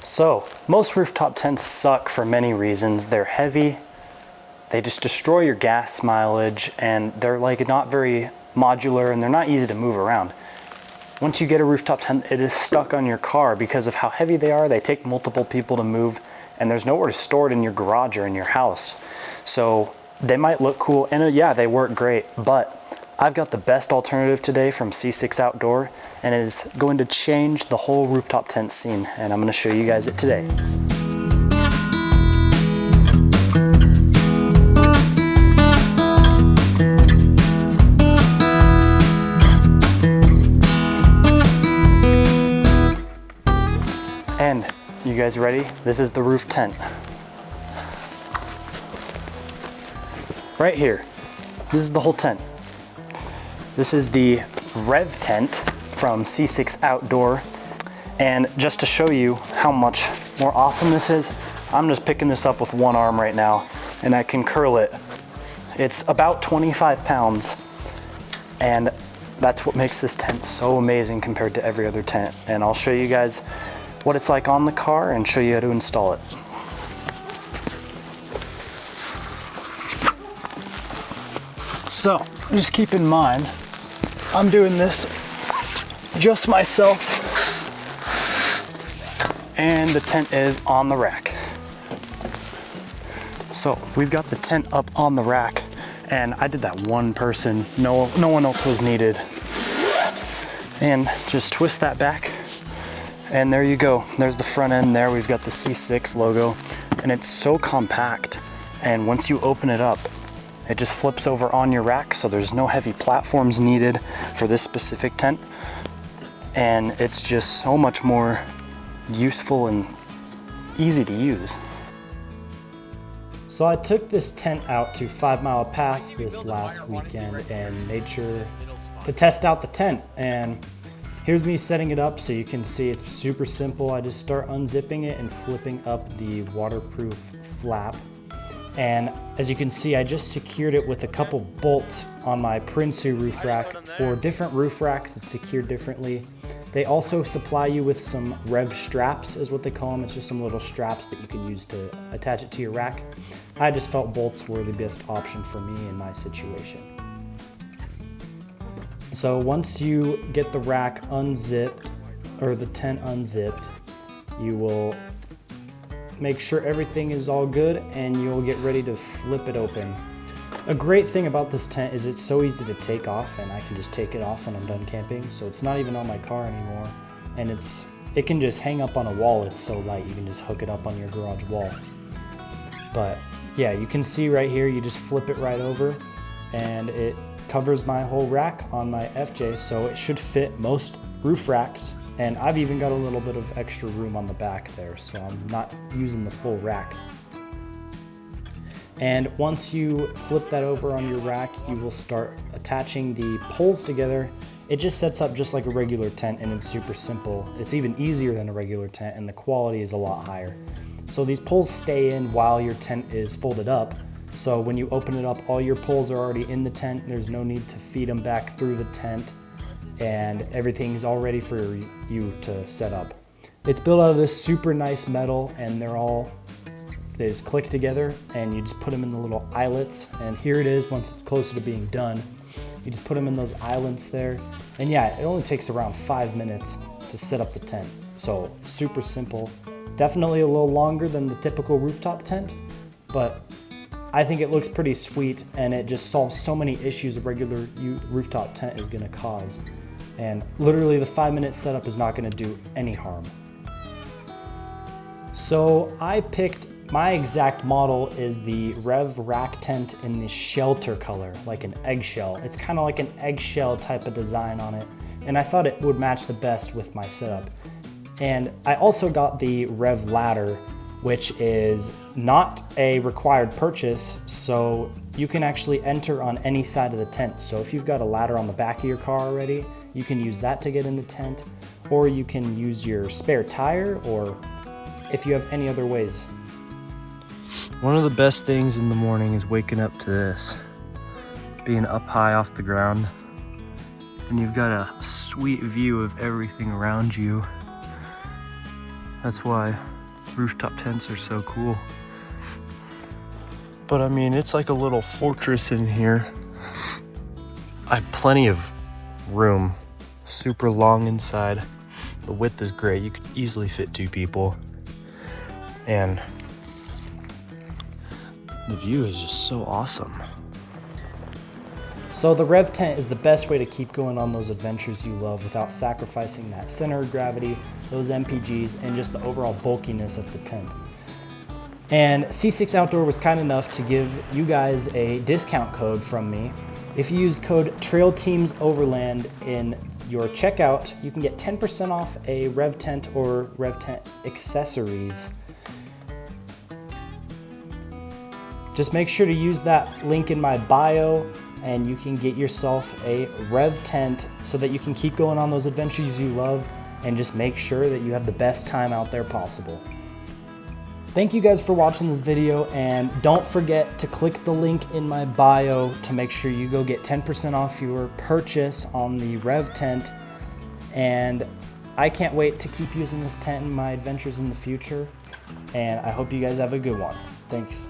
So, most rooftop tents suck for many reasons. They're heavy, they just destroy your gas mileage, and they're like not very modular, and they're not easy to move around. Once you get a rooftop tent, it is stuck on your car because of how heavy they are. They take multiple people to move, and there's nowhere to store it in your garage or in your house. So they might look cool, and yeah, they work great, but I've got the best alternative today from C6 Outdoor, and it is going to change the whole rooftop tent scene, and I'm going to show you guys it today. And you guys ready? This is the roof tent. Right here, this is the whole tent. This is the Rev Tent from C6 Outdoor. And just to show you how much more awesome this is, I'm just picking this up with one arm right now, and I can curl it. It's about 25 pounds, and that's what makes this tent so amazing compared to every other tent. And I'll show you guys what it's like on the car and show you how to install it. So just keep in mind, I'm doing this just myself, and the tent is on the rack. So we've got the tent up on the rack, and I did that one person, no one else was needed. And just twist that back, and there you go. There's the front end there. We've got the C6 logo, and it's so compact. And once you open it up, it just flips over on your rack, so there's no heavy platforms needed for this specific tent. And it's just so much more useful and easy to use. So I took this tent out to 5 Mile Pass this last weekend and made sure to test out the tent. And here's me setting it up so you can see it's super simple. I just start unzipping it and flipping up the waterproof flap. And as you can see, I just secured it with a couple bolts on my Prinsu roof rack. For different roof racks, it's secured differently. They also supply you with some Rev straps, is what they call them. It's just some little straps that you can use to attach it to your rack. I just felt bolts were the best option for me in my situation. So once you get the rack unzipped, or the tent unzipped, you will make sure everything is all good, and you'll get ready to flip it open. A great thing about this tent is it's so easy to take off, and I can just take it off when I'm done camping, so it's not even on my car anymore. And it can just hang up on a wall. It's so light, you can just hook it up on your garage wall. But yeah, you can see right here, you just flip it right over, and it covers my whole rack on my FJ, so it should fit most roof racks. And I've even got a little bit of extra room on the back there, so I'm not using the full rack. And once you flip that over on your rack, you will start attaching the poles together. It just sets up just like a regular tent, and it's super simple. It's even easier than a regular tent, and the quality is a lot higher. So these poles stay in while your tent is folded up. So when you open it up, all your poles are already in the tent. There's no need to feed them back through the tent, and everything's all ready for you to set up. It's built out of this super nice metal, and they just click together, and you just put them in the little eyelets, and here it is once it's closer to being done. You just put them in those eyelets there, and yeah, it only takes around 5 minutes to set up the tent. So super simple. Definitely a little longer than the typical rooftop tent, but I think it looks pretty sweet, and it just solves so many issues a regular rooftop tent is gonna cause. And literally the 5-minute setup is not gonna do any harm. So I picked, my exact model is the Rev rack tent in the shelter color, like an eggshell. It's kind of like an eggshell type of design on it, and I thought it would match the best with my setup. And I also got the Rev ladder, which is not a required purchase, so you can actually enter on any side of the tent. So if you've got a ladder on the back of your car already, you can use that to get in the tent, or you can use your spare tire, or if you have any other ways. One of the best things in the morning is waking up to this, being up high off the ground, and you've got a sweet view of everything around you. That's why Rooftop tents are so cool. But I mean, it's like a little fortress in here. I have plenty of room, super long inside. The width is great. You could easily fit 2 people. And the view is just so awesome. So the Rev Tent is the best way to keep going on those adventures you love without sacrificing that center of gravity, those MPGs, and just the overall bulkiness of the tent. And C6 Outdoor was kind enough to give you guys a discount code from me. If you use code TRAILTEAMSOverland in your checkout, you can get 10% off a Rev Tent or Rev Tent accessories. Just make sure to use that link in my bio and you can get yourself a Rev Tent so that you can keep going on those adventures you love and just make sure that you have the best time out there possible. Thank you guys for watching this video, and don't forget to click the link in my bio to make sure you go get 10% off your purchase on the Rev Tent. And I can't wait to keep using this tent in my adventures in the future, and I hope you guys have a good one. Thanks.